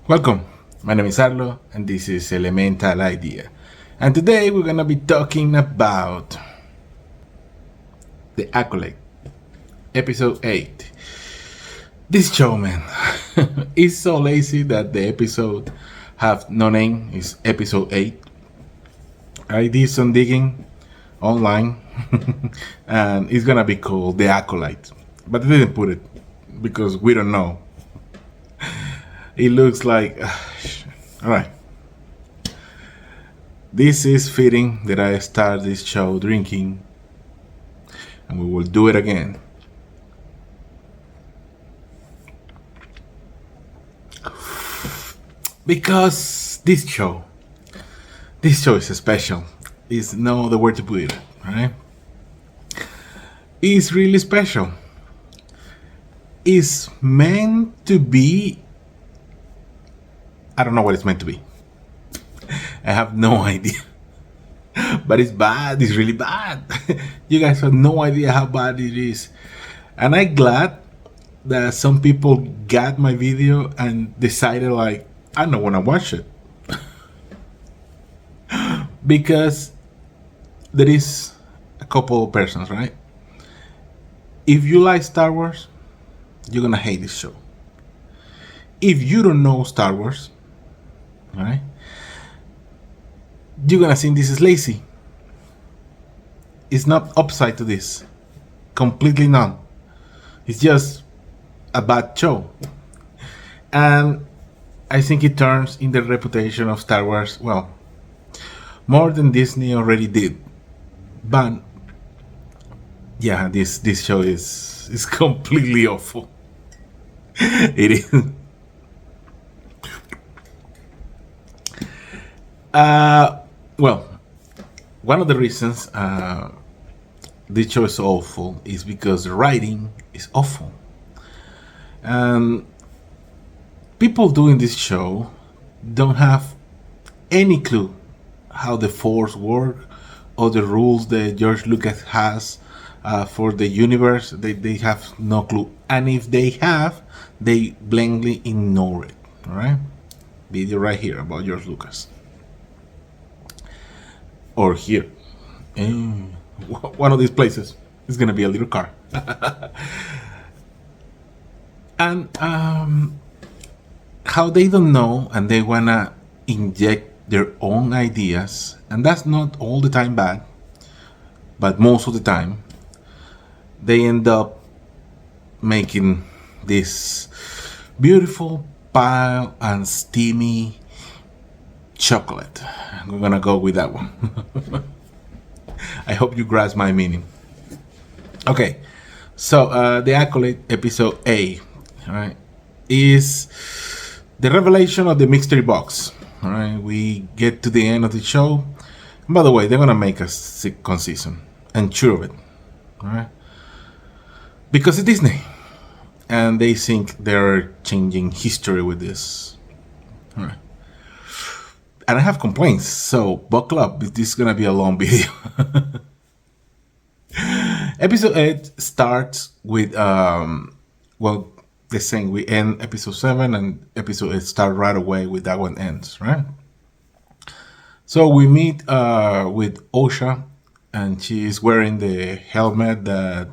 Welcome, my name is Arlo and this is Elemental Idea. And today we're gonna be talking about The Acolyte, episode 8. This show, man, is so lazy that the episode have no name, it's episode 8. I did some digging online and it's gonna be called The Acolyte. But I didn't put it because we don't know. It looks like... Alright. This is fitting that I start this show drinking. And we will do it again. Because this show is special. It's no other word to put it, right? It's really special. It's meant to be... I don't know what it's meant to be. I have no idea. But it's bad. It's really bad. You guys have no idea how bad it is. And I'm glad that some people got my video and decided like, I don't want to watch it. Because there is a couple of persons, right? If you like Star Wars, you're going to hate this show. If you don't know Star Wars, right, you're gonna think this is lazy. It's not upside to this. Completely none. It's just a bad show. And I think it turns in the reputation of Star Wars, well, more than Disney already did. But yeah, this show is completely awful. It is. Well, one of the reasons this show is awful is because the writing is awful. And people doing this show don't have any clue how the Force works or the rules that George Lucas has for the universe. They have no clue. And if they have, they blatantly ignore it. Alright? Video right here about George Lucas. Or here. One of these places is gonna be a little car. And how they don't know and they wanna inject their own ideas, and that's not all the time bad, but most of the time they end up making this beautiful pile and steamy chocolate. We're gonna go with that one. I hope you grasp my meaning. Okay, so The Acolyte episode 8, right, is the revelation of the mystery box. All right, we get to the end of the show. And by the way, they're gonna make a second season, and sure of it. All right, because it's Disney, and they think they're changing history with this. All right. And I have complaints, so buckle up. This is gonna be a long video. Episode 8 starts with well, the same. We end episode 7, and episode 8 start right away with that one ends, right? So we meet with Osha, and she's wearing the helmet that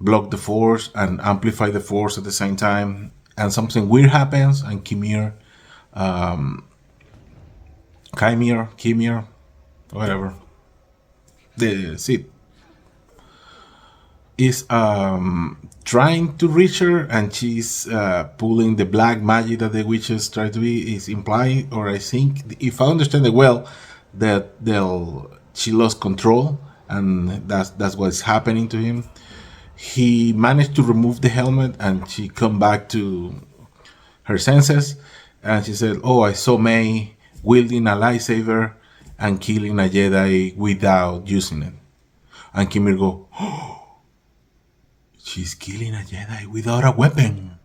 block the Force and amplify the Force at the same time. And something weird happens, and Chimere, whatever, the Sith is trying to reach her, and she's pulling the black magic that the witches try to be, is implying, or I think, if I understand it well, that she lost control, and that's what's happening to him. He managed to remove the helmet, and she come back to her senses, and she said, "Oh, I saw May wielding a lightsaber and killing a Jedi without using it." And Kimir go, "Oh, she's killing a Jedi without a weapon."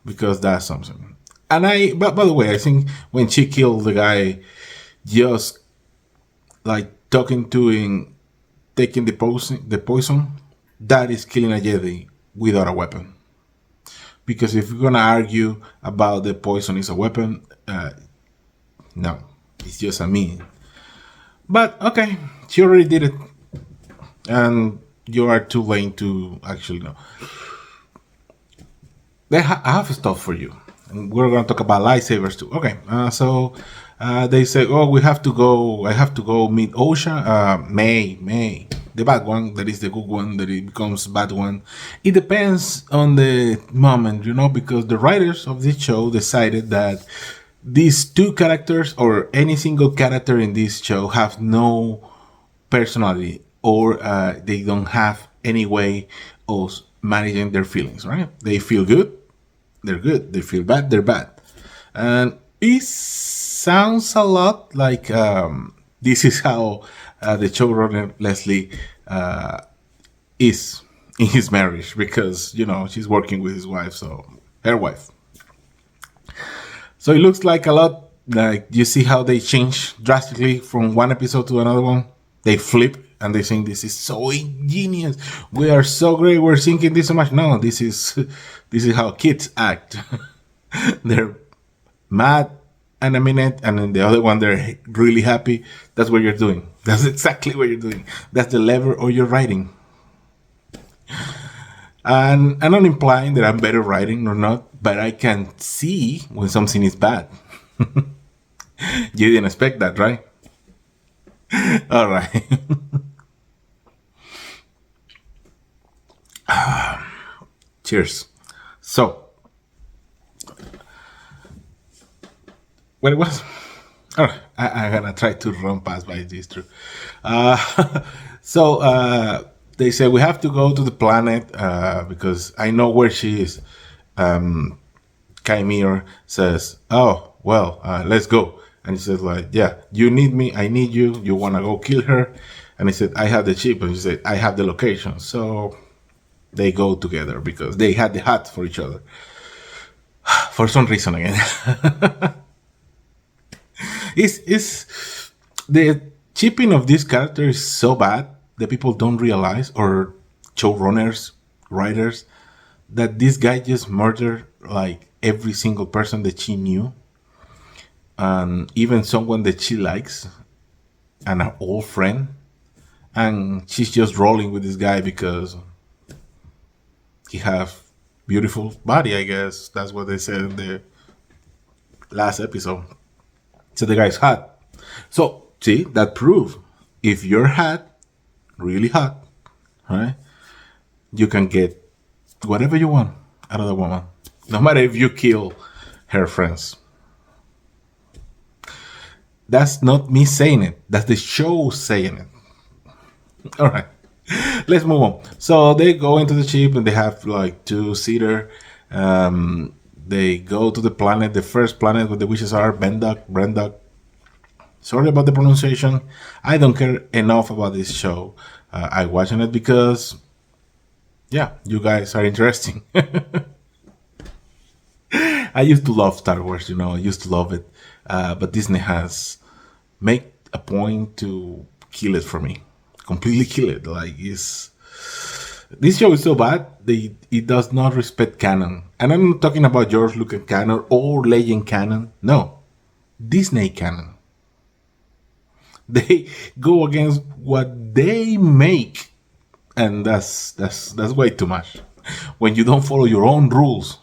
Because that's something. And but by the way, I think when she killed the guy, just like talking to him, taking the poison, that is killing a Jedi without a weapon. Because if we're gonna argue about the poison is a weapon, no, it's just a mean. But okay, she already did it, and you are too late to actually know. I have stuff for you. And we're going to talk about lightsabers too. Okay, they say, oh, we have to go. I have to go meet Osha. May, the bad one. That is the good one. That it becomes bad one. It depends on the moment, because the writers of this show decided that these two characters or any single character in this show have no personality, or they don't have any way of managing their feelings, right? They feel good, they're good. They feel bad, they're bad. And it sounds a lot like this is how the showrunner Leslie is in his marriage, because she's working with his wife, so her wife. So it looks like a lot like you see how they change drastically from one episode to another one. They flip and they think this is so ingenious. We are so great. We're thinking this so much. No, this is how kids act. They're mad and a minute, and then the other one they're really happy. That's what you're doing. That's exactly what you're doing. That's the level or you're writing. And I'm not implying that I'm better writing or not, but I can see when something is bad. You didn't expect that, right? All right. Cheers. So, what it was? All right, I'm gonna try to run past by this through. They say we have to go to the planet because I know where she is. Chimera says, "Oh well, let's go." And he says, "Like, yeah, you need me, I need you. You wanna go kill her?" And he said, "I have the chip," and he said, "I have the location." So they go together because they had the hat for each other for some reason again. It's the chipping of this character is so bad that people don't realize, or showrunners, writers, that this guy just murdered like every single person that she knew, and even someone that she likes, and an old friend, and she's just rolling with this guy because he have beautiful body. I guess that's what they said in the last episode. So the guy's hot. So see, that prove if you're hot, really hot, right? You can get whatever you want out of the woman, no matter if you kill her friends. That's not me saying it. That's the show saying it. All right, let's move on. So they go into the ship and they have like two-seater. They go to the planet, the first planet where the wishes are, Brendock. Sorry about the pronunciation. I don't care enough about this show. I watching it because, yeah, you guys are interesting. I used to love Star Wars, I used to love it. But Disney has made a point to kill it for me. Completely kill it. Like, this show is so bad, it does not respect canon. And I'm not talking about George Lucas canon or Legend canon. No, Disney canon. They go against what they make, and that's way too much. When you don't follow your own rules.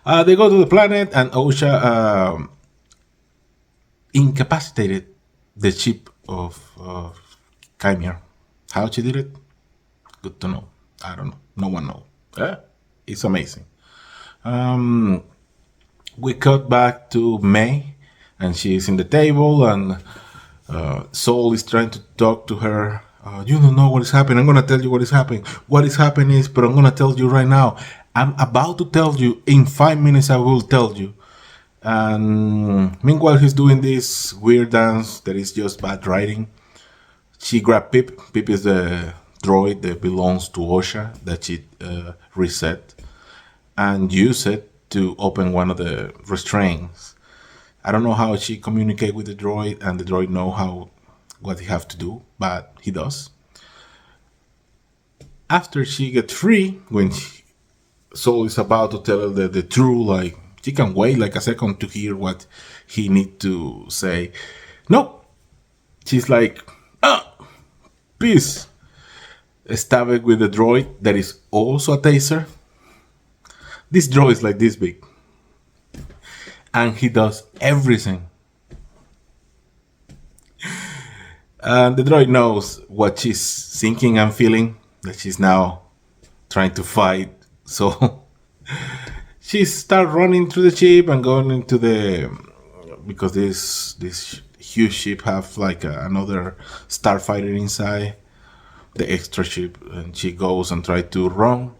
They go to the planet, and Osha incapacitated the ship of Chimera. How she did it? Good to know. I don't know. No one knows. It's amazing. We cut back to May, and she's in the table, and Saul is trying to talk to her. You don't know what is happening. I'm going to tell you what is happening. What is happening is, but I'm going to tell you right now. I'm about to tell you. In 5 minutes, I will tell you. And meanwhile, he's doing this weird dance that is just bad writing. She grabbed Pip. Pip is the droid that belongs to Osha that she reset and used it to open one of the restraints. I don't know how she communicate with the droid, and the droid know what he have to do, but he does. After she gets free, when Soul is about to tell her the truth. Like she can wait like a second to hear what he need to say. No, she's like, peace. Stab it with a droid that is also a taser. This droid is like this big, and he does everything. And the droid knows what she's thinking and feeling, that she's now trying to fight. So she start running through the ship and going into the, because this huge ship have like another starfighter inside the extra ship, and she goes and try to run,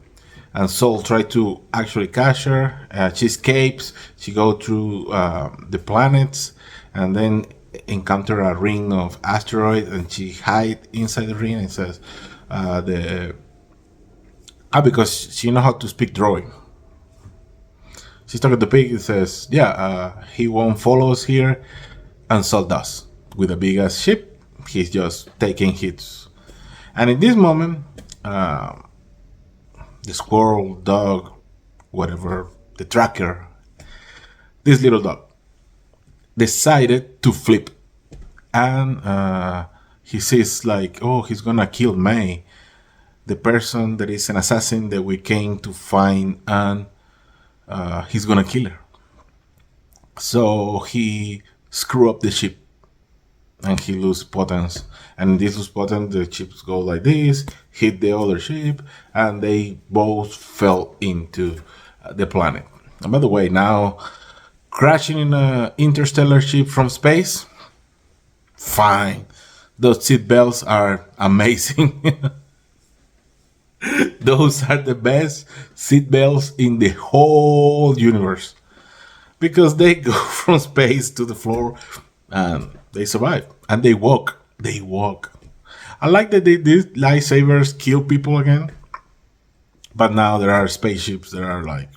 and Soul try to actually catch her. She escapes. She go through the planets, and then encounter a ring of asteroid, and she hide inside the ring and says, the because she know how to speak droid. She's talking to Pig. It says, yeah, he won't follow us here, and Soul does with a big ass ship. He's just taking hits, and in this moment, the squirrel, dog, whatever, the tracker, this little dog, decided to flip. And he says like, oh, he's gonna kill May, the person that is an assassin that we came to find, and he's gonna kill her. So he screw up the ship, and he lose potence. And this lose potence, the ships go like this, hit the other ship, and they both fell into the planet. And by the way, now crashing in an interstellar ship from space, fine. Those seat belts are amazing. Those are the best seat belts in the whole universe, because they go from space to the floor and they survive, and they walk. They walk. I like that these lightsabers kill people again, but now there are spaceships that are like,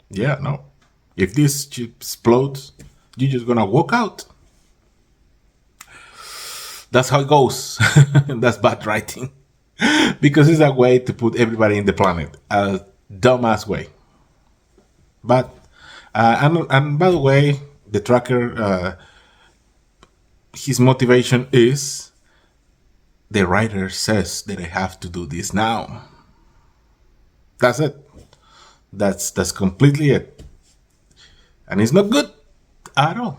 yeah, no. If this ship explodes, you're just gonna walk out. That's how it goes. That's bad writing. Because it's a way to put everybody in the planet. A dumbass way. But, and by the way, the tracker, his motivation is, the writer says that I have to do this now. That's it. That's completely it. And it's not good at all.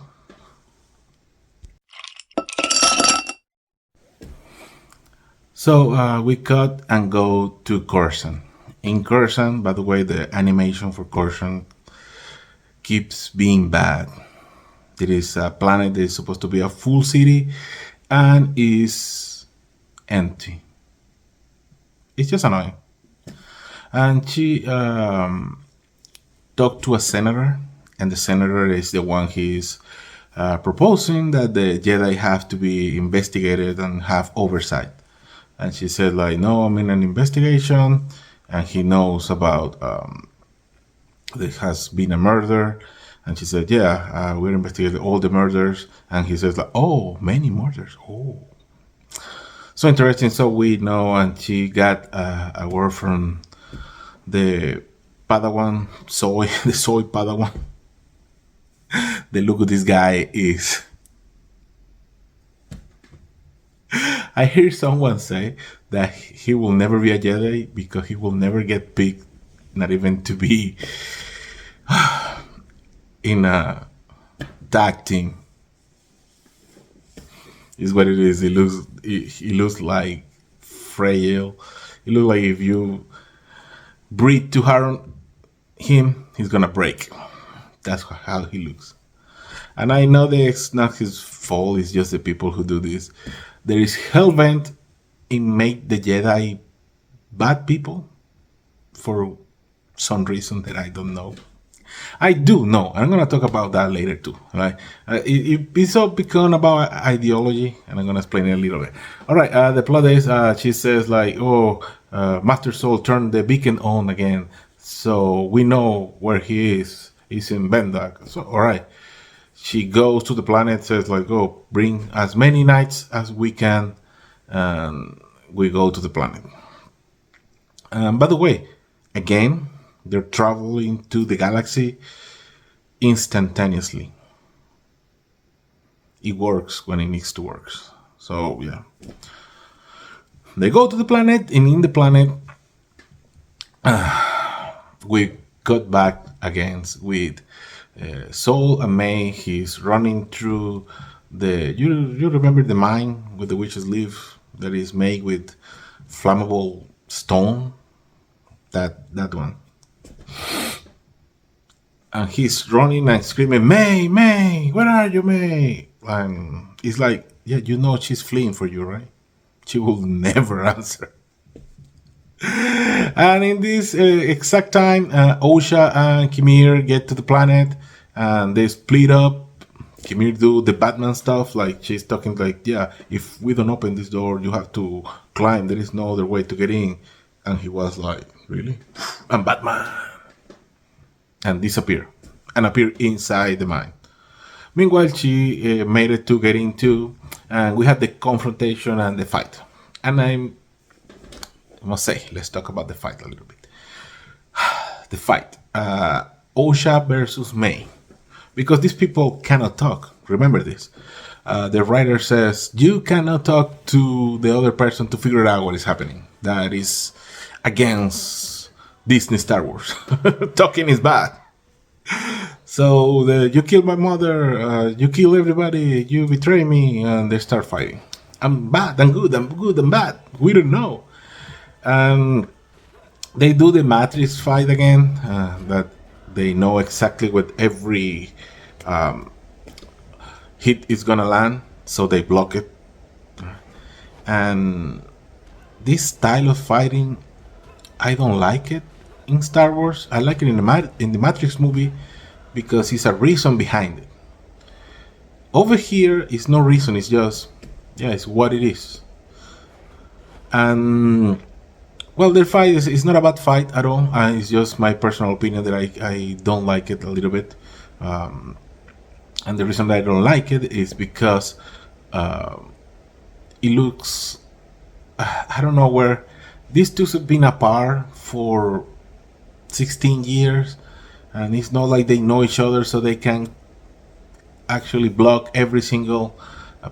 So we cut and go to Coruscant. In Coruscant, by the way, the animation for Coruscant keeps being bad. There is a planet that is supposed to be a full city and is empty. It's just annoying. And she talked to a senator, and the senator is the one he's proposing that the Jedi have to be investigated and have oversight. And she said, like, no, I'm in an investigation, and he knows about there has been a murder. And she said, yeah, we're investigating all the murders. And he says, like, oh, many murders. Oh, so interesting. So we know, and she got a word from the Padawan, soy, the soy Padawan. The look of this guy is. I hear someone say that he will never be a Jedi because he will never get picked, not even to be in a tag team. Is what it is. He looks like frail. He looks like if you breathe too hard on him, he's gonna break. That's how he looks. And I know that it's not his fault. It's just the people who do this. There is hellbent in make the Jedi bad people for some reason that I don't know. I do know. I'm gonna talk about that later too. Right? It's all become about ideology, and I'm gonna explain it a little bit. All right. The plot is she says like, "Oh, Master Soul turned the beacon on again, so we know where he is. He's in Bendak." So all right. She goes to the planet, says like, "Oh, bring as many knights as we can," and we go to the planet. By the way, again, They're traveling to the galaxy instantaneously. It works when it needs to work. So yeah, they go to the planet, and in the planet, we got back again with Soul and May. He's running through the. You remember the mine with the witches live that is made with flammable stone. That one. And he's running and screaming, "May, May, where are you, May?" And it's like, yeah, you know she's fleeing for you, right? She will never answer. And in this exact time, Osha and Kimir get to the planet, and they split up. Kimir do the Batman stuff, like she's talking like, yeah, if we don't open this door, you have to climb. There is no other way to get in. And he was like, really? I'm Batman. And disappear. And appear inside the mine. Meanwhile, she made it to get into, and we had the confrontation and the fight. And I must say, let's talk about the fight a little bit. The fight. Osha versus May. Because these people cannot talk. Remember this. The writer says, you cannot talk to the other person to figure out what is happening. That is against Disney Star Wars. Talking is bad. So you kill my mother, you kill everybody, you betray me, and they start fighting. I'm bad, I'm good, I'm bad. We don't know. And they do the Matrix fight again, that they know exactly what every hit is gonna land, so they block it. And this style of fighting, I don't like it in Star Wars. I like it in the Matrix movie because it's a reason behind it. Over here, it's no reason. It's just, yeah, it's what it is. And well, their fight is not a bad fight at all. It's just my personal opinion that I don't like it a little bit. And the reason that I don't like it is because it looks, I don't know, where these two have been apart for 16 years, and it's not like they know each other, so they can actually block every single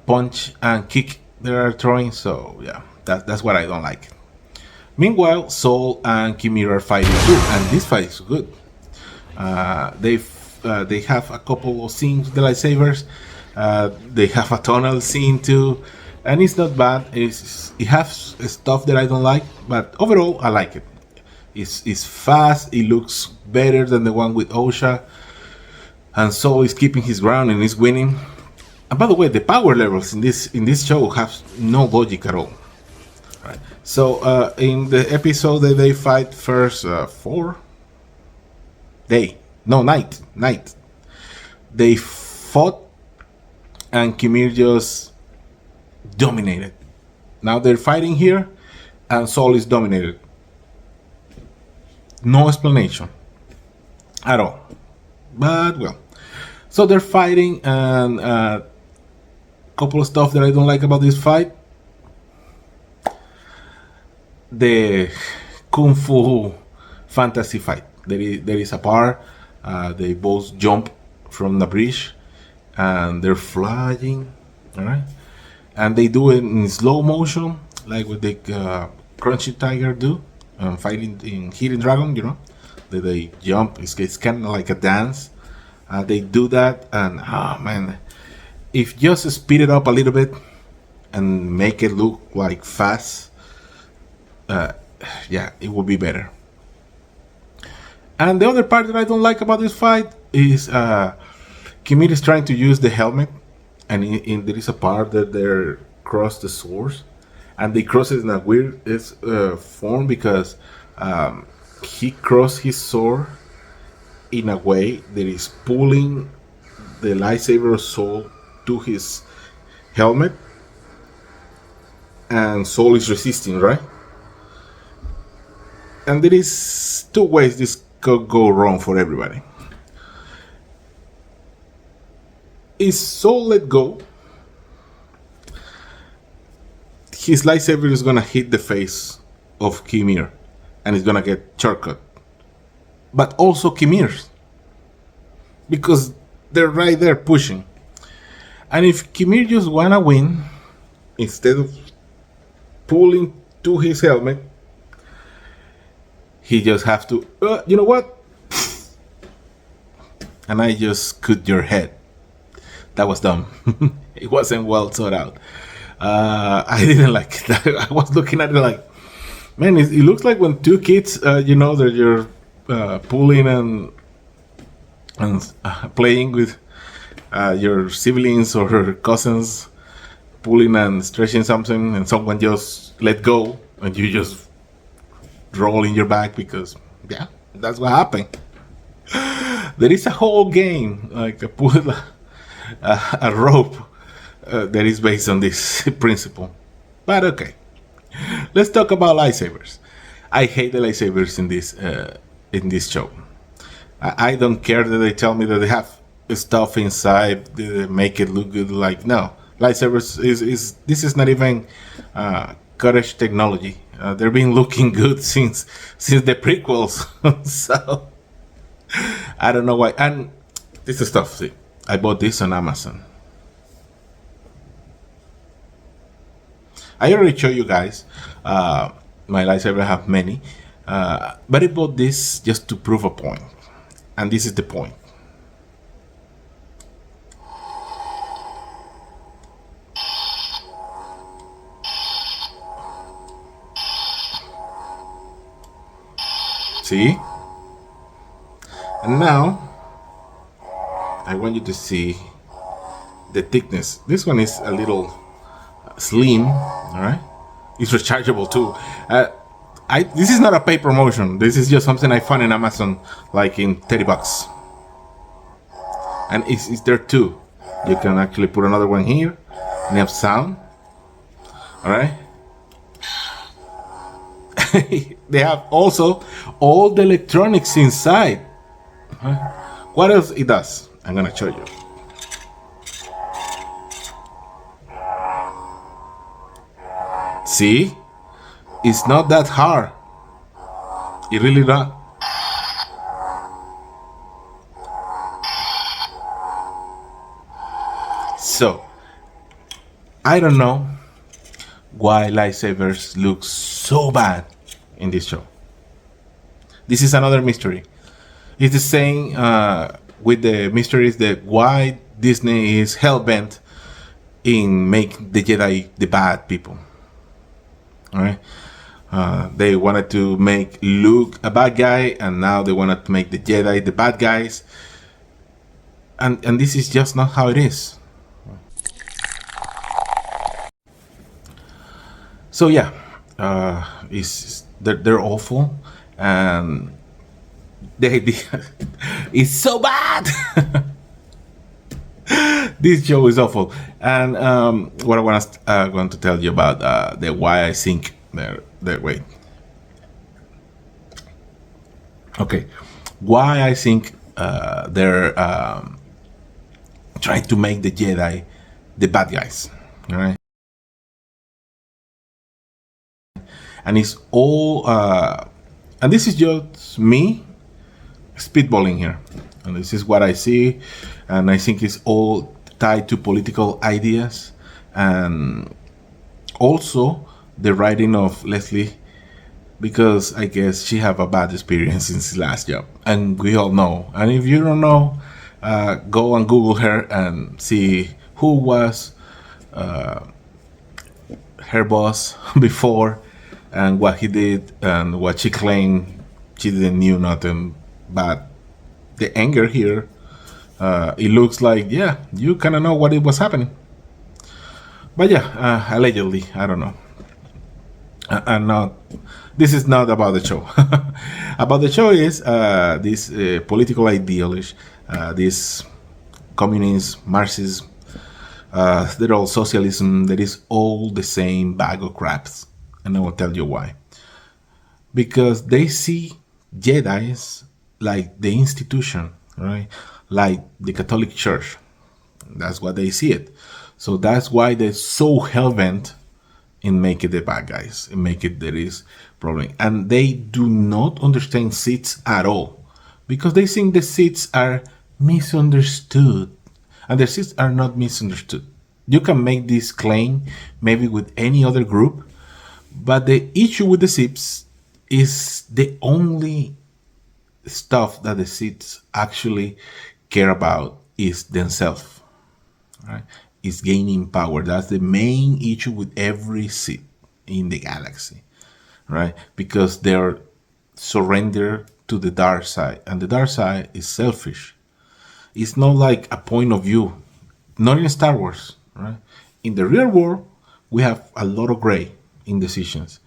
punch and kick they are throwing. So yeah, that's what I don't like. Meanwhile, Soul and Kimir are fighting too, and this fight is good. They have a couple of scenes with the lightsabers. They have a tunnel scene too, and it's not bad. It has stuff that I don't like, but overall I like it. It's fast. It looks better than the one with Osha, and Soul is keeping his ground and is winning. And by the way, the power levels in this show have no logic at all. Right. So in the episode that they fight first, night. They fought, and Kimir just dominated. Now they're fighting here, and Soul is dominated. No explanation at all. But well, so they're fighting, and a couple of stuff that I don't like about this fight. The Kung Fu fantasy fight. There is a part. They both jump from the bridge, and they're flying. All right, and they do it in slow motion, like what the Crunchy Tiger do, fighting in Hidden Dragon. You know, they jump. It's kind of like a dance. They do that, and man, if just speed it up a little bit and make it look like fast. Yeah, it would be better. And the other part that I don't like about this fight is Kimir is trying to use the helmet, and there is a part that they cross the swords, and they cross it in a weird form because he crossed his sword in a way that is pulling the lightsaber Soul to his helmet, and Soul is resisting, right? And there is two ways this could go wrong for everybody. If Soul let go, his lightsaber is gonna hit the face of Kimir, and it's gonna get shortcut. but also Kimir's, because they're right there pushing. And if Kimir just wanna win, instead of pulling to his helmet, he just have to, you know what? And I just cut your head. That was dumb. It wasn't well thought out. I didn't like it. I was looking at it like, man, it looks like when two kids, that you're pulling and playing with your siblings or cousins, pulling and stretching something, and someone just let go, and you just roll in your back because, yeah, that's what happened. There is a whole game, like a rope, that is based on this principle. But okay, let's talk about lightsabers. I hate the lightsabers in this show. I don't care that they tell me that they have stuff inside that make it look good. Like, no, lightsabers is this is not even cutting technology. They've been looking good since the prequels. So I don't know why. And this is stuff. See, I bought this on Amazon. I already showed you guys. My lightsaber have many, but I bought this just to prove a point, and this is the point. See? And now I want you to see the thickness. This one is a little slim, all right? It's rechargeable too. This is not a paid promotion. This is just something I found in Amazon, like in $30, and it's there too. You can actually put another one here, and you have sound. All right. They have also all the electronics inside. What else it does? I'm gonna show you. See, it's not that hard. It really not. So, I don't know why lightsabers look so bad in this show. This is another mystery. It's the same with the mysteries that why Disney is hell bent in make the Jedi the bad people. All right, they wanted to make Luke a bad guy, and now they wanted to make the Jedi the bad guys. And this is just not how it is. So yeah, they're awful, and it's so bad. This show is awful, and what I want to tell you about the why I think they're wait. Okay, why I think they're trying to make the Jedi the bad guys. All right. And it's all and this is just me spitballing here, and this is what I see, and I think it's all tied to political ideas, and also the writing of Leslie, because I guess she have a bad experience in his last job, and we all know. And if you don't know, go and Google her and see who was her boss before, and what he did, and what she claimed she didn't knew nothing. But the anger here, it looks like, yeah, you kind of know what it was happening. But yeah, allegedly, I don't know. And not, this is not about the show. About the show is this political ideology, this communist, Marxist, they're all socialism. That is all the same bag of craps. And I will tell you why. Because they see Jedi's like the institution, right? Like the Catholic Church. That's what they see it. So that's why they're so hell-bent in making the bad guys, in making there is problem. And they do not understand seats at all. because they think the Siths are misunderstood, and the Siths are not misunderstood. You can make this claim maybe with any other group, but the issue with the Siths is the only stuff that the Siths actually care about is themselves, right? Is gaining power. That's the main issue with every Sith in the galaxy, right? Because they're surrendered to the dark side, and the dark side is selfish. It's not like a point of view, not in Star Wars, right? In the real world, we have a lot of gray in decisions.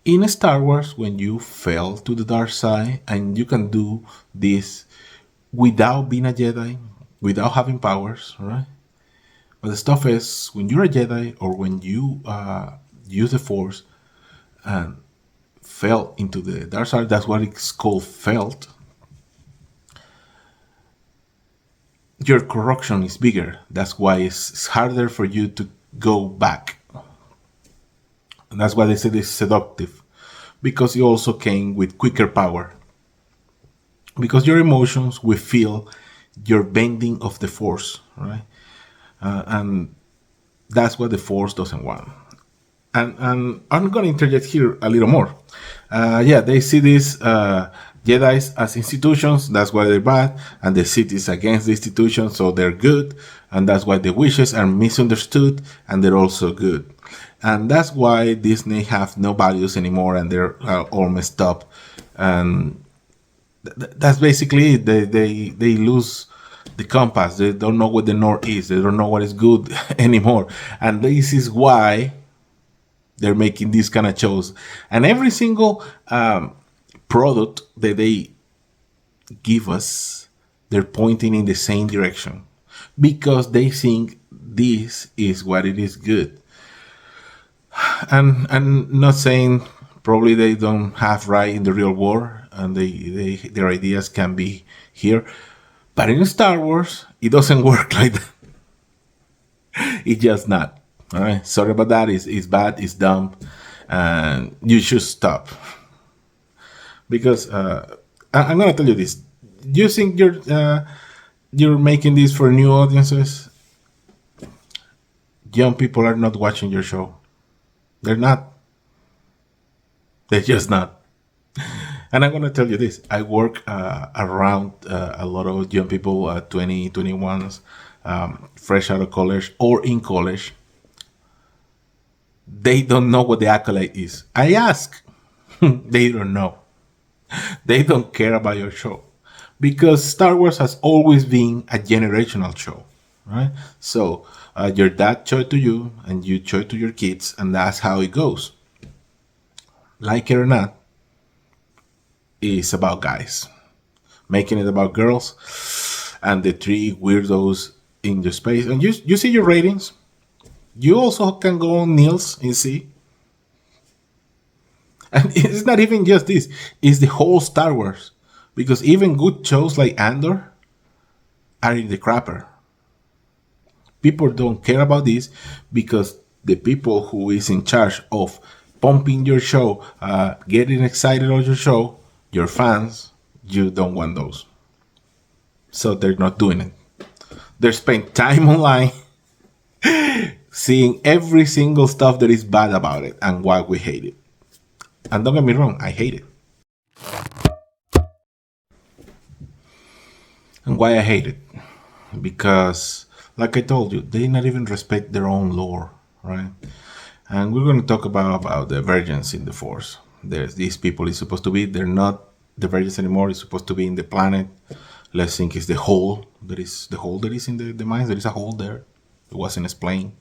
In Star Wars, when you fell to the dark side and you can do this without being a Jedi, without having powers, right? But the stuff is, when you're a Jedi or when you use the Force and fell into the dark side, that's what it's called, felt. Your corruption is bigger. That's why it's harder for you to go back. And that's why they say it's seductive. Because you also came with quicker power. Because your emotions will feel your bending of the Force, right? And that's what the Force doesn't want. And I'm going to interject here a little more. They see these Jedi's as institutions, that's why they're bad, and the Sith is against the institutions, so they're good, and that's why the wishes are misunderstood, and they're also good. And that's why Disney have no values anymore, and they're all messed up. And that's basically it. They lose the compass. They don't know what the North is. They don't know what is good anymore. And this is why they're making these kind of shows. And every single product that they give us, they're pointing in the same direction because they think this is what it is good. And I'm not saying probably they don't have right in the real world and their ideas can be here. But in Star Wars, it doesn't work like that. It's just not. All right, sorry about that. It's bad. It's dumb, and you should stop. Because I'm gonna tell you this: you think you're making this for new audiences? Young people are not watching your show. They're not. They're just not. And I'm gonna tell you this: I work around a lot of young people, 20, 21s, fresh out of college or in college. They don't know what the Acolyte is. I ask. They don't know. They don't care about your show. Because Star Wars has always been a generational show, right? So your dad showed to you, and you show it to your kids, and that's how it goes. Like it or not, it's about guys. Making it about girls and the three weirdos in your space. And you see your ratings. You also can go on Niels and see. And it's not even just this, it's the whole Star Wars. Because even good shows like Andor are in the crapper. People don't care about this because the people who is in charge of pumping your show, getting excited on your show, your fans, you don't want those. So they're not doing it. They're spending time online seeing every single stuff that is bad about it and why we hate it. And don't get me wrong, I hate it. And why I hate it? Because, like I told you, they not even respect their own lore, right? And we're going to talk about the Virgins in the Force. There's these people is supposed to be, they're not the Virgins anymore. It's supposed to be in the planet. Let's think it's the hole that is in the mines. There is a hole there. It wasn't explained.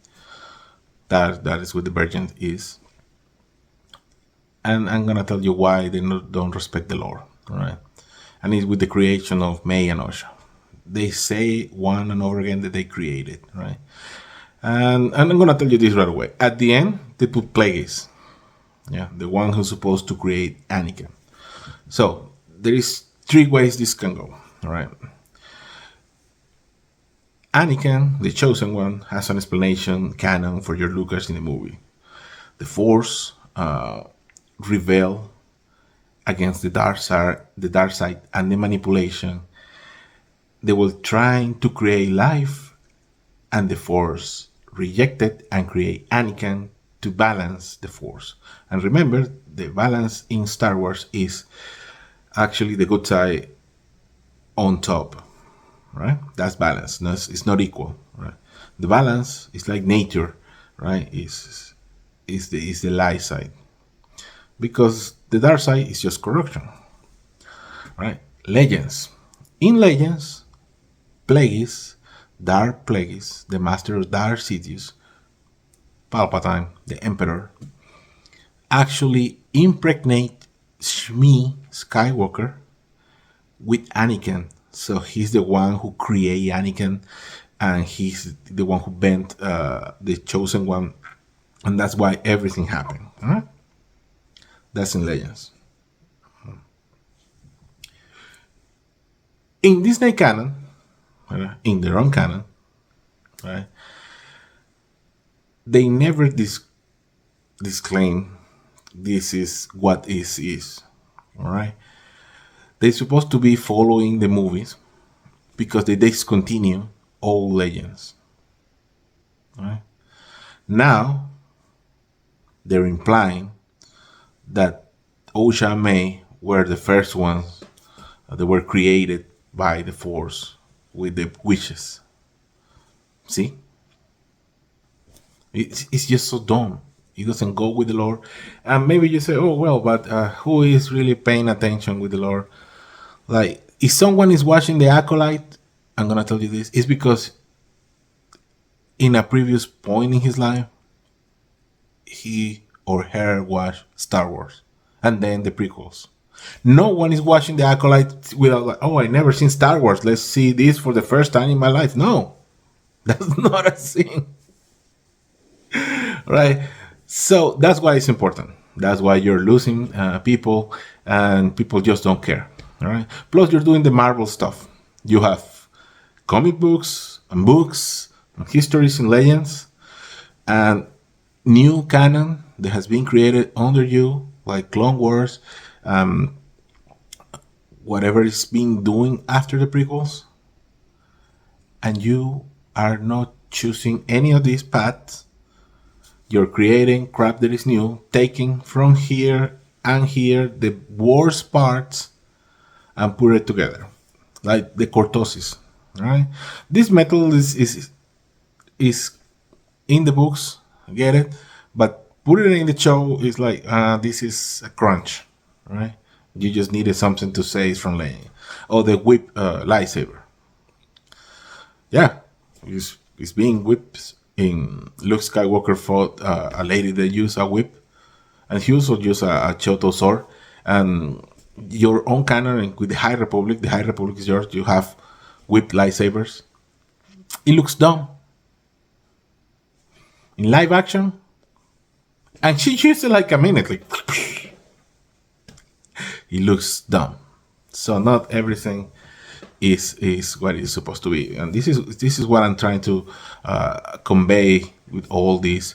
That is what the Virgin is. And I'm gonna tell you why they don't respect the lore, right? And it's with the creation of May and Osha. They say one and over again that they created, right? And I'm gonna tell you this right away. At the end, they put Plagueis, yeah, the one who's supposed to create Anakin. So there is three ways this can go, all right? Anakin, the chosen one, has an explanation canon for your Lucas in the movie. The Force reveal against the dark side and the manipulation. They were trying to create life, and the Force rejected and create Anakin to balance the Force. And remember, the balance in Star Wars is actually the good side on top, right? That's balance. No, it's not equal, right? The balance is like nature, right? Is the light side, because the dark side is just corruption, right? Legends. In Legends, Plagueis, Dark Plagueis, the master of Dark Sidious, Palpatine, the Emperor, actually impregnate Shmi Skywalker with Anakin. So he's the one who created Anakin, and he's the one who bent the chosen one, and that's why everything happened. All right, that's in Legends. In Disney canon, in their own canon, right, they never disclaim this is what is. All right, they're supposed to be following the movies because they discontinue all Legends. Right? Now they're implying that Osha and May were the first ones that were created by the Force with the wishes. See? It's just so dumb. It doesn't go with the lore. And maybe you say, oh, well, but who is really paying attention with the lore? Like, if someone is watching The Acolyte, I'm going to tell you this, it's because in a previous point in his life, he or her watched Star Wars and then the prequels. No one is watching The Acolyte without like, oh, I never seen Star Wars. Let's see this for the first time in my life. No, that's not a thing. Right? So that's why it's important. That's why you're losing people, and people just don't care. All right. Plus, you're doing the Marvel stuff. You have comic books and histories and legends, and new canon that has been created under you, like Clone Wars, whatever is being doing after the prequels, and you are not choosing any of these paths. You're creating crap that is new, taking from here and here the worst parts and put it together, like the cortosis. Right? This metal is in the books, I get it, but put it in the show is like this is a crunch, right? You just needed something to say it's from Leia, or the whip lightsaber. Yeah, it's being whipped. In Luke Skywalker fought a lady that used a whip, and he also used a Choto sword. And your own canon with the High Republic is yours. You have whipped lightsabers. It looks dumb in live action, and she used it like a minute. Like it looks dumb. So not everything is what it's supposed to be, and this is what I'm trying to convey with all this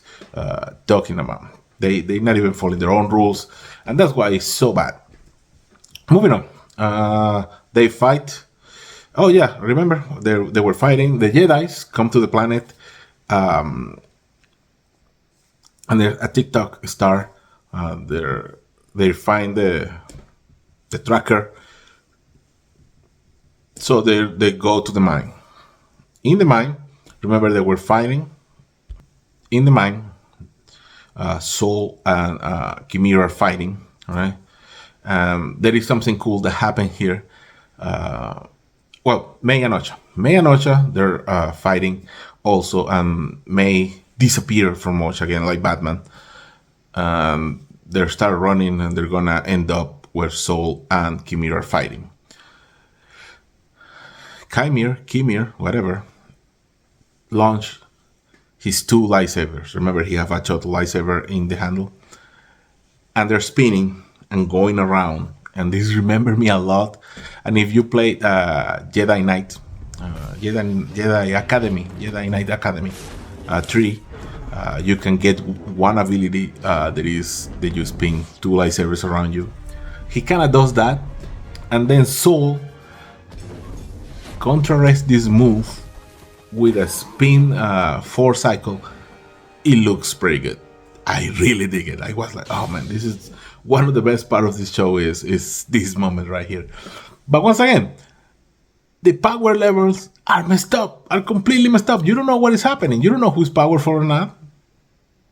talking about. They're not even following their own rules, and that's why it's so bad. Moving on, they fight. Oh yeah, remember they were fighting. The Jedi's come to the planet, and they're a TikTok star. They find the tracker. So they go to the mine. In the mine, remember they were fighting. In the mine, Saul and Kimir are fighting. All right. There is something cool that happened here. May and Ocha, they're fighting also, and May disappear from Ocha again, like Batman. They start running, and they're gonna end up where Saul and Kimir are fighting. Kimir, whatever, launched his two lightsabers. Remember, he have a Choto lightsaber in the handle, and they're spinning and going around. And this remember me a lot. And if you played Jedi Knight, Jedi Knight Academy 3, you can get one ability that you spin two lightsabers around you. he kind of does that, and then Soul contrasts this move with a spin 4 cycle. It looks pretty good. I really dig it. I was like, oh man, this is one of the best part of this show is this moment right here. But once again, the power levels are messed up, are completely messed up. You don't know what is happening. You don't know who's powerful or not.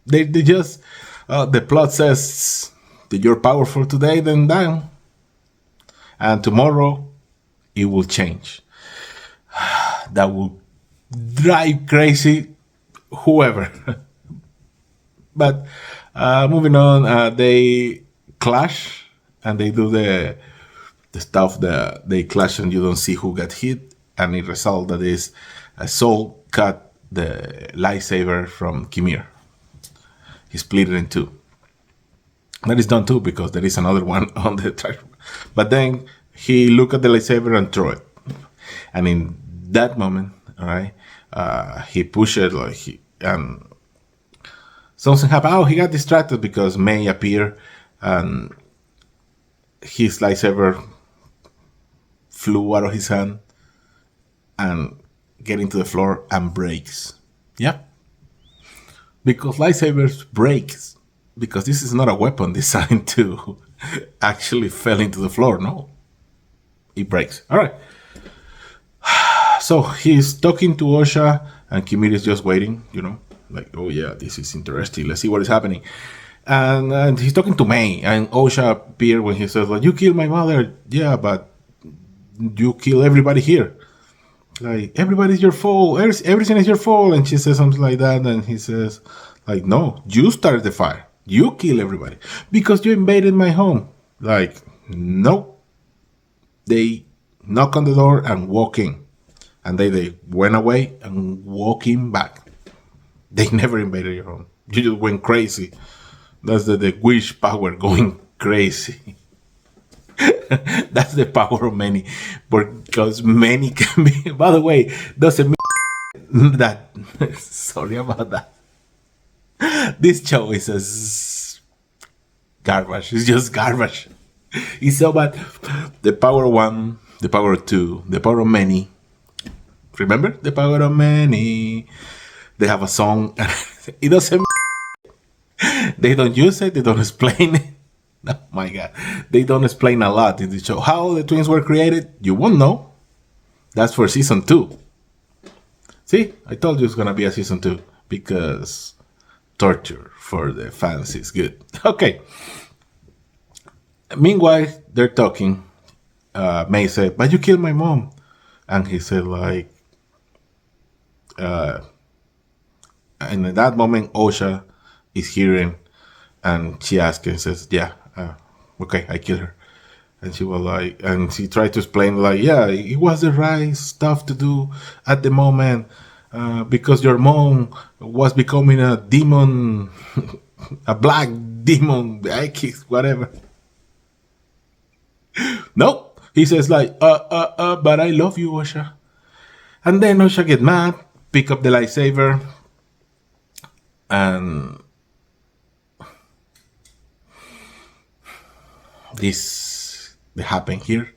They just, the plot says that you're powerful today, then down. And tomorrow, it will change. That will drive crazy whoever. But moving on, they clash and they do the stuff that they clash and you don't see who got hit, and it result that is Soul cut the lightsaber from Kimir. He split it in two. That is done too because there is another one on the track. But then he look at the lightsaber and throw it, and in that moment, all right, he pushed it and something happened. Oh, he got distracted because May appeared and his lightsaber flew out of his hand and get into the floor and breaks. Yeah. Because lightsabers breaks. Because this is not a weapon designed to actually fell into the floor. No. It breaks. All right. So he's talking to Osha and Kimir is just waiting, like, oh yeah, this is interesting. Let's see what is happening. And he's talking to May, and Osha appeared when he says, like, you killed my mother. Yeah, but you kill everybody here. Like, everybody's your fault. Everything is your fault. And she says something like that. And he says, like, no, you started the fire. You kill everybody because you invaded my home. Like, no. They knock on the door and walk in. And they went away and walking back. They never invaded your home. You just went crazy. That's the wish power going crazy. That's the power of many. Because many can be... By the way, doesn't mean that... Sorry about that. This show is garbage. It's just garbage. It's so bad. The power of one, the power of two, the power of many. Remember? The power of many. They have a song. It doesn't... They don't use it. They don't explain it. Oh my God. They don't explain a lot in the show. How the twins were created, you won't know. That's for season 2. See? I told you it's going to be a season 2. Because torture for the fans is good. Okay. Meanwhile, they're talking. May said, but you killed my mom. And he said, like... and in that moment, Osha is hearing, and she asks and says, yeah, okay, I killed her. And she was like, and she tried to explain, like, yeah, it was the right stuff to do at the moment, because your mom was becoming a demon, a black demon, whatever. Nope. He says, like, but I love you, Osha. And then Osha get mad, pick up the lightsaber, and this happened here.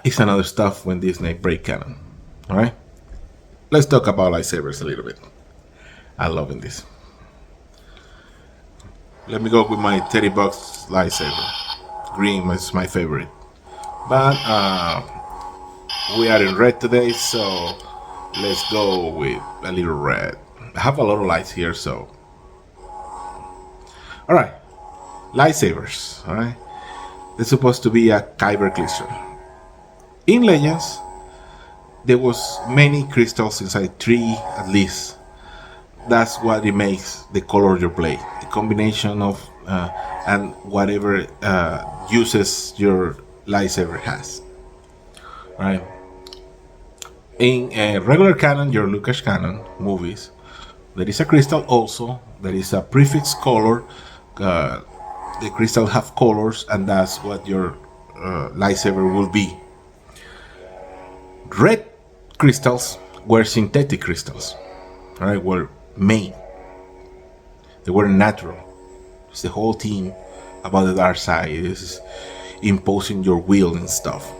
It's another stuff when Disney break canon. All right, let's talk about lightsabers a little bit. I'm loving this. Let me go with my $30 lightsaber. Green is my favorite, but we are in red today, so let's go with a little red. I have a lot of lights here, so... Alright. Lightsabers, alright? They're supposed to be a kyber crystal. In Legends, there was many crystals inside, 3 at least. That's what it makes the color you play. The combination of and whatever uses your lightsaber has. Alright? In regular canon, your Lucas canon movies, there is a crystal also. There is a prefix color. The crystal have colors, and that's what your lightsaber will be. Red crystals were synthetic crystals. Right? Were made. They were natural. It's the whole team about the dark side. Is imposing your will and stuff.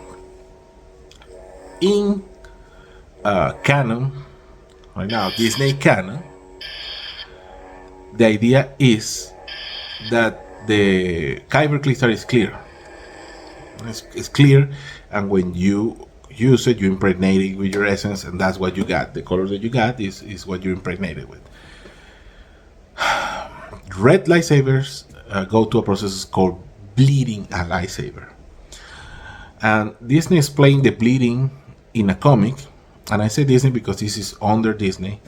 In canon, right now, Disney canon, the idea is that the Kyber crystal is clear. It's clear, and when you use it, you impregnate it with your essence, and that's what you got. The color that you got is what you impregnated with. Red lightsabers go to a process called bleeding a lightsaber. And Disney is playing the bleeding in a comic. And I say Disney because this is under Disney.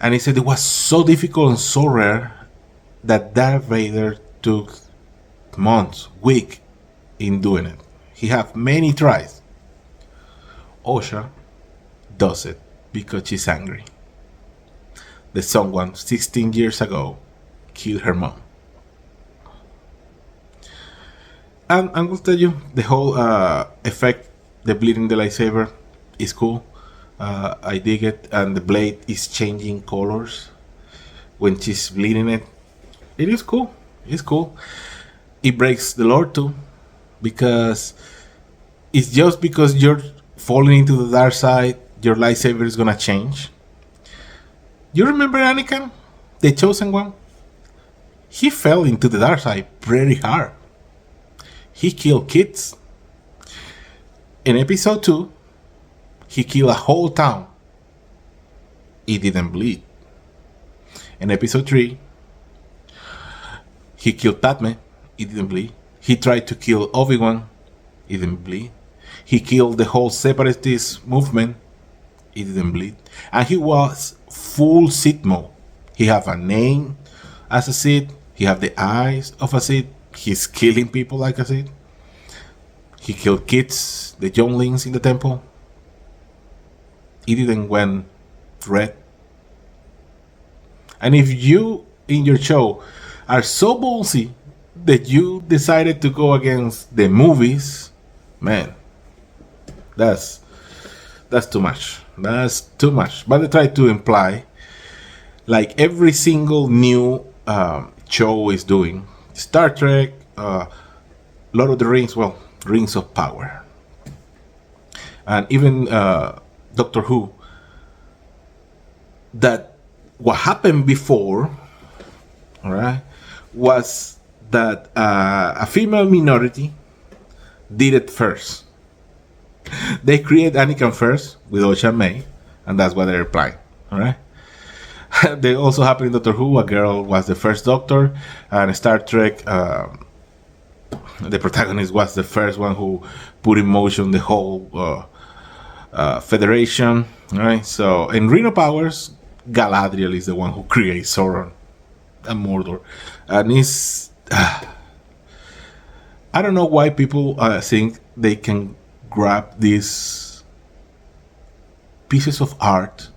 And he said it was so difficult and so rare that Darth Vader took months, weeks in doing it. He had many tries. Osha does it because she's angry that someone 16 years ago killed her mom. And I will tell you, the whole effect, the bleeding the lightsaber, is cool. I dig it, and the blade is changing colors when she's bleeding it. It is cool. It's cool. It breaks the lore too, because it's just because you're falling into the dark side, your lightsaber is gonna change. You remember Anakin, the chosen one? He fell into the dark side pretty hard. He killed kids. In episode 2, he killed a whole town. He didn't bleed. In episode 3, he killed Padme. He didn't bleed. He tried to kill Obi-Wan. He didn't bleed. He killed the whole separatist movement. He didn't bleed. And he was full Sith mode. He have a name as a Sith. He have the eyes of a Sith. He's killing people like a Sith. He killed kids, the younglings in the temple. He didn't went red. And if you in your show are so ballsy that you decided to go against the movies, man, that's too much. That's too much. But they try to imply, like every single new show is doing, Star Trek, Lord of the Rings, well, Rings of Power, and even Doctor Who, that what happened before, all right, was that a female minority did it first. They created Anakin first with Osha May, and that's what they're applying. All right. They also happened in Doctor Who. A girl was the first Doctor, and Star Trek, the protagonist was the first one who put in motion the whole Federation. All right. So in Ring of Powers, Galadriel is the one who creates Sauron and Mordor, and it's I don't know why people think they can grab these pieces of art,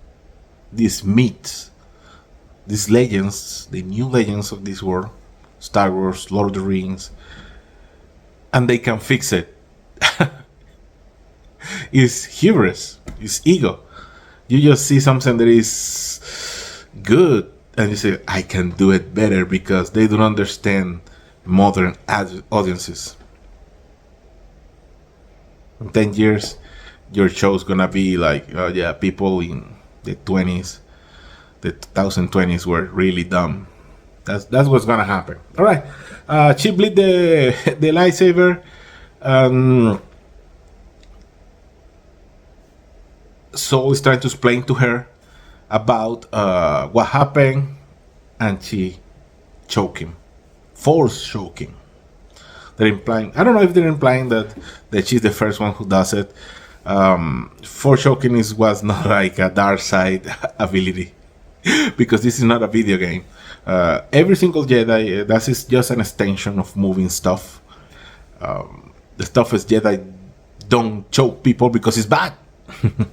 these myths, these legends, the new legends of this world, Star Wars, Lord of the Rings, and they can fix it. It's hubris, it's ego. You just see something that is good and you say, I can do it better, because they don't understand modern audiences. In 10 years, your show's gonna be like, people in the 20s, the 2020s were really dumb. That's what's gonna happen. All right, she bleed the lightsaber. Saul is trying to explain to her about what happened, and she choke him, force choking. They're implying, I don't know if they're implying that she's the first one who does it. Force choking was not like a dark side ability, because this is not a video game. Every single Jedi, that is just an extension of moving stuff. The stuff is Jedi don't choke people because it's bad.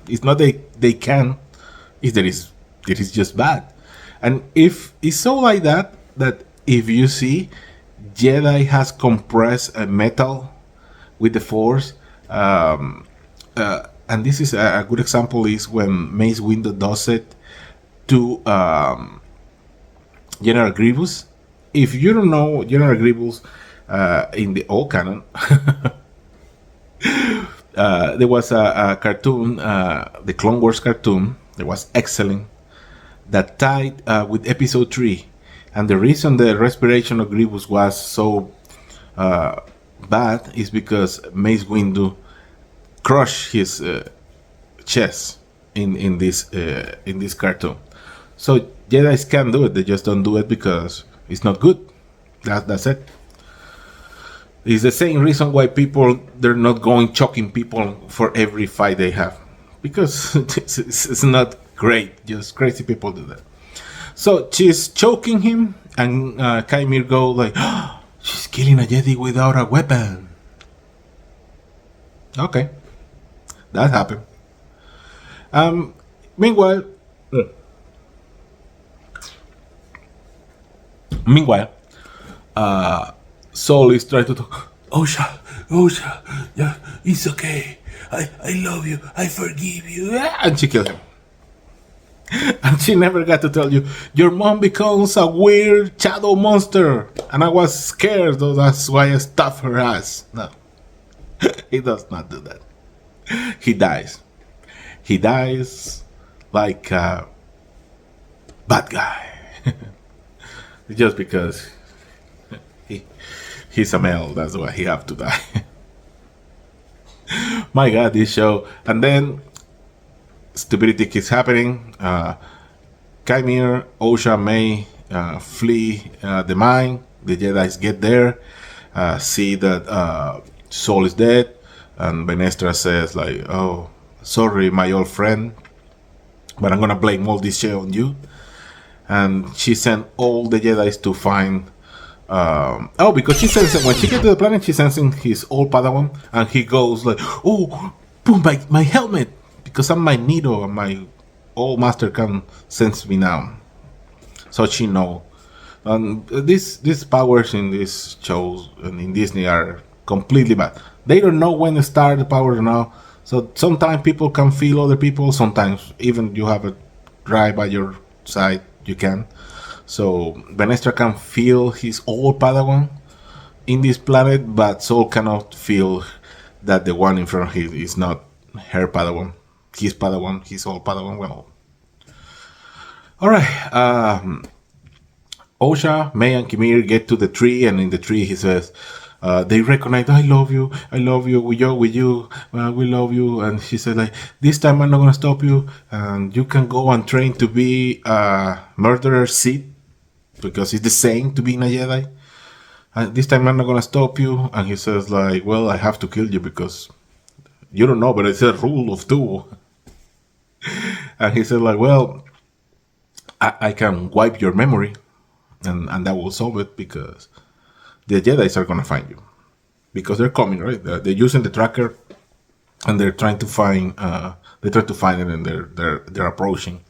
It's not they can. It is just bad. And if it's so like that if you see Jedi has compressed a metal with the Force, and this is a good example is when Mace Windu does it to General Grievous, if you don't know General Grievous, in the old canon, there was a cartoon, the Clone Wars cartoon, that was excellent, that tied with episode 3. And the reason the respiration of Grievous was so bad is because Mace Windu crushed his chest in this cartoon. So Jedi's can do it, they just don't do it because it's not good. That's it. It's the same reason why people they're not going choking people for every fight they have, because it's not great. Just crazy people do that. So she's choking him, and Kaimir go like, oh, "She's killing a Jedi without a weapon." Okay, that happened. Meanwhile, meanwhile, Saul is trying to talk. Osha, Osha, yeah, it's okay. I love you. I forgive you. And she killed him. And she never got to tell you, your mom becomes a weird shadow monster. And I was scared, though that's why I stuffed her ass. No, he does not do that. He dies. He dies like a bad guy. Just because he's a male, that's why he have to die. My god, this show. And then stupidity keeps happening. Kaimir, Osha, May flee the mine. The Jedi's get there, see that Saul is dead, and Benestra says like, "Oh, sorry, my old friend, but I'm gonna blame all this shit on you." And she sent all the Jedi's to find. Because she sends when she gets to the planet, she sends in his old Padawan, and he goes like, "Oh, boom, my helmet, because I'm Magneto, and my old master can sense me now." So she know. And these powers in these shows and in Disney are completely bad. They don't know when to start the powers now. So sometimes people can feel other people. Sometimes even you have a right by your side, you can. So Benestra can feel his old Padawan in this planet, but Soul cannot feel that the one in front of him is not her Padawan, his old Padawan. Well, all right. Osha, May, and Kimir get to the tree, and in the tree he says, they recognize, I love you, we love you. And she said, like, this time I'm not going to stop you, and you can go and train to be a murderer Sith, because it's the same to being a Jedi. And this time I'm not going to stop you. And he says, like, well, I have to kill you because you don't know, but it's a rule of two. And he said, like, well, I can wipe your memory. And that will solve it, because the Jedi's are gonna find you, because they're coming, right? They're using the tracker, and they're trying to find. They try to find it, and they're approaching.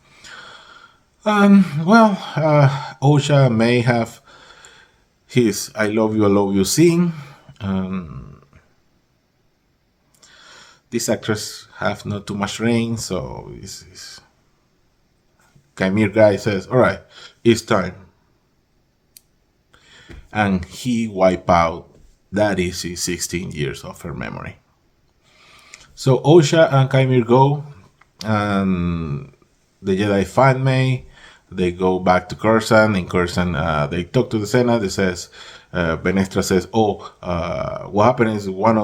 Osha may have his I love you" scene. This actress have not too much range, so it's Kaimir guy says, "All right, it's time." And he wiped out that easy 16 years of her memory. So Osha and Kaimir go, and the Jedi find May. They go back to Coruscant. In Coruscant, they talk to the Senate. They says, Benestra says, what happened is one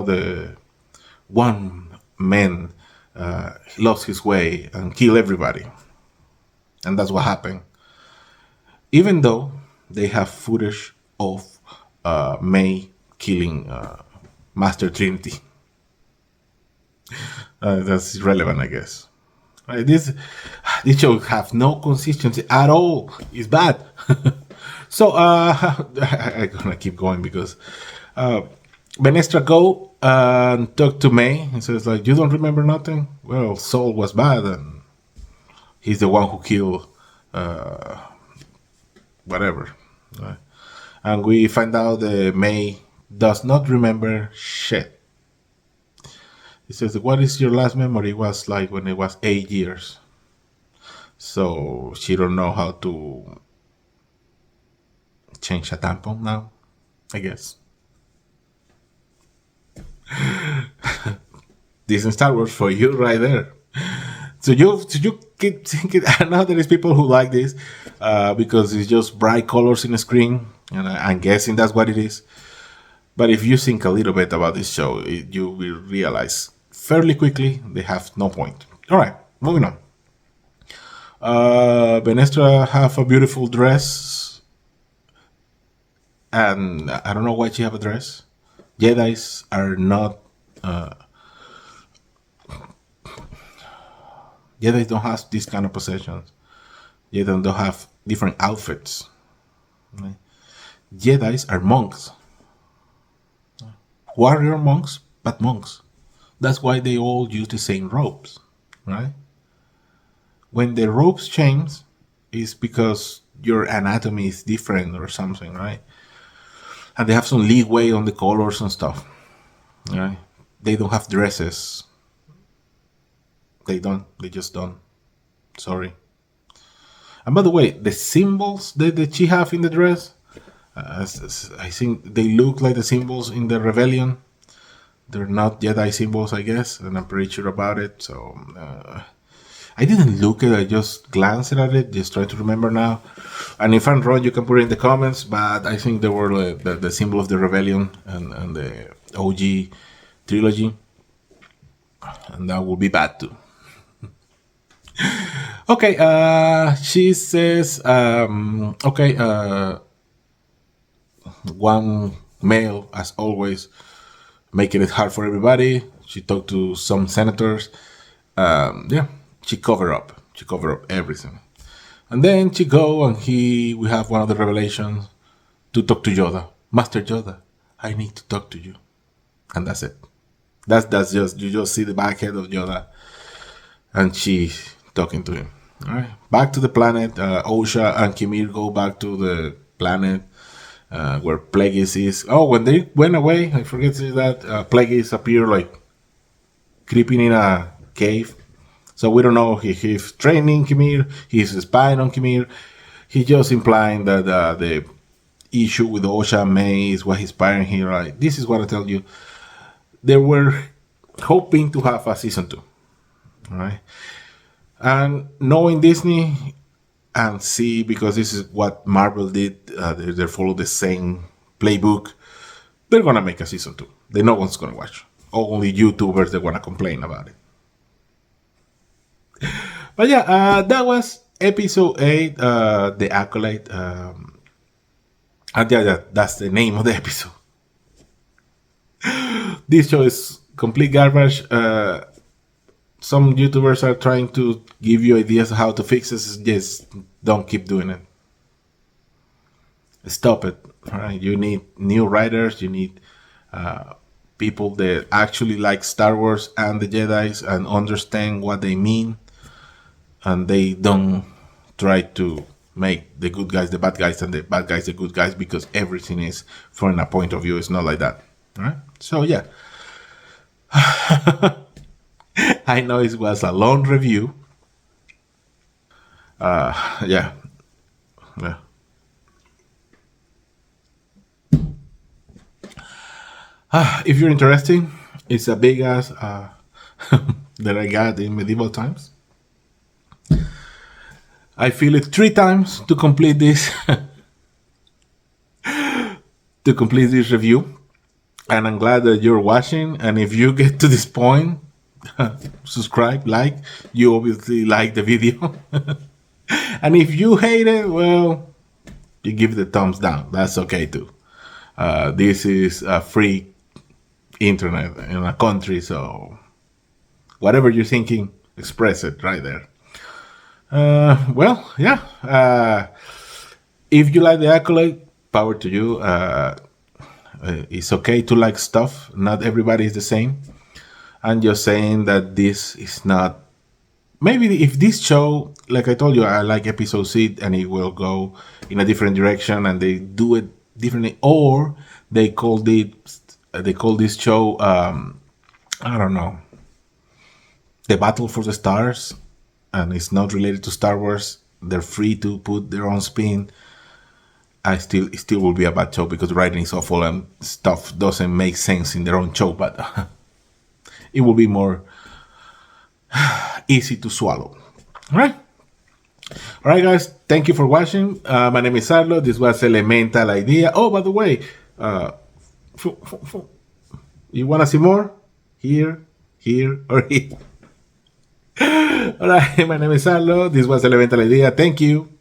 man lost his way and killed everybody. And that's what happened. Even though they have footage of May killing Master Trinity. That's irrelevant, I guess. Right, this show have no consistency at all. It's bad. So I'm gonna keep going, because Benestra go and talk to May and says, like, you don't remember nothing? Well, Saul was bad, and he's the one who killed whatever. Right? And we find out that May does not remember shit. He says, what is your last memory? It was like when it was 8 years. So she don't know how to change a tampon now, I guess. This is Star Wars for you right there. So you keep thinking. I know there is people who like this because it's just bright colors in the screen, and I'm guessing that's what it is. But if you think a little bit about this show, you will realize fairly quickly they have no point. All right, moving on. Benestra have a beautiful dress, and I don't know why she have a dress. Jedi's are not. Jedi don't have these kind of possessions. Jedi don't have different outfits. Right? Jedi's are monks, warrior monks, but monks. That's why they all use the same robes, right? When the robes change, it's because your anatomy is different or something, right? And they have some leeway on the colors and stuff, right? They don't have dresses. They don't. They just don't. Sorry. And by the way, the symbols that she have in the dress, I think they look like the symbols in the rebellion. They're not Jedi symbols, I guess, and I'm pretty sure about it. So I didn't look at it. I just glanced at it, just trying to remember now. And if I'm wrong, you can put it in the comments. But I think they were the symbol of the rebellion and the OG trilogy, and that would be bad too. Okay, she says, one male, as always, making it hard for everybody. She talked to some senators. She covered up. She covered up everything. And then she go and we have one of the revelations to talk to Yoda. Master Yoda, I need to talk to you. And that's it. That's just, you just see the back head of Yoda and she's talking to him. All right, back to the planet. Osha and Kimir go back to the planet where Plagueis is. Oh, when they went away, I forget to say that Plagueis appeared like creeping in a cave. So we don't know if he's training Kimir, he's spying on Kimir. He's just implying that the issue with Osha and May is what he's spying here. Right? This is what I tell you. They were hoping to have a season 2. All right. And knowing Disney and see, because this is what Marvel did, they follow the same playbook, they're going to make a season 2. They know one's going to watch. Only YouTubers that want to complain about it. But yeah, that was episode 8, The Acolyte. And yeah, that's the name of the episode. This show is complete garbage. Some YouTubers are trying to give you ideas how to fix this. Just don't keep doing it. Stop it. All right? You need new writers. You need people that actually like Star Wars and the Jedi's and understand what they mean. And they don't try to make the good guys the bad guys and the bad guys the good guys, because everything is from a point of view. It's not like that. All right? So, yeah. I know it was a long review. Yeah. If you're interested, it's a big ass that I got in medieval times. I feel it 3 times to complete this review, and I'm glad that you're watching. And if you get to this point, subscribe, like. You obviously like the video. And if you hate it, well, you give the thumbs down. That's okay too. This is a free internet in a country, so whatever you're thinking, express it right there. Well, yeah. If you like the Acolyte, power to you. It's okay to like stuff. Not everybody is the same. I'm just saying that this is not. Maybe if this show, like I told you, I like episode 6 and it will go in a different direction and they do it differently, or they call this show, I don't know, The Battle for the Stars, and it's not related to Star Wars. They're free to put their own spin, it still will be a bad joke because writing is awful and stuff doesn't make sense in their own joke, but it will be more easy to swallow. All right, guys. Thank you for watching. My name is Arlo. This was Elemental Idea. Oh, by the way, you want to see more? Here, or here. All right. My name is Arlo. This was Elemental Idea. Thank you.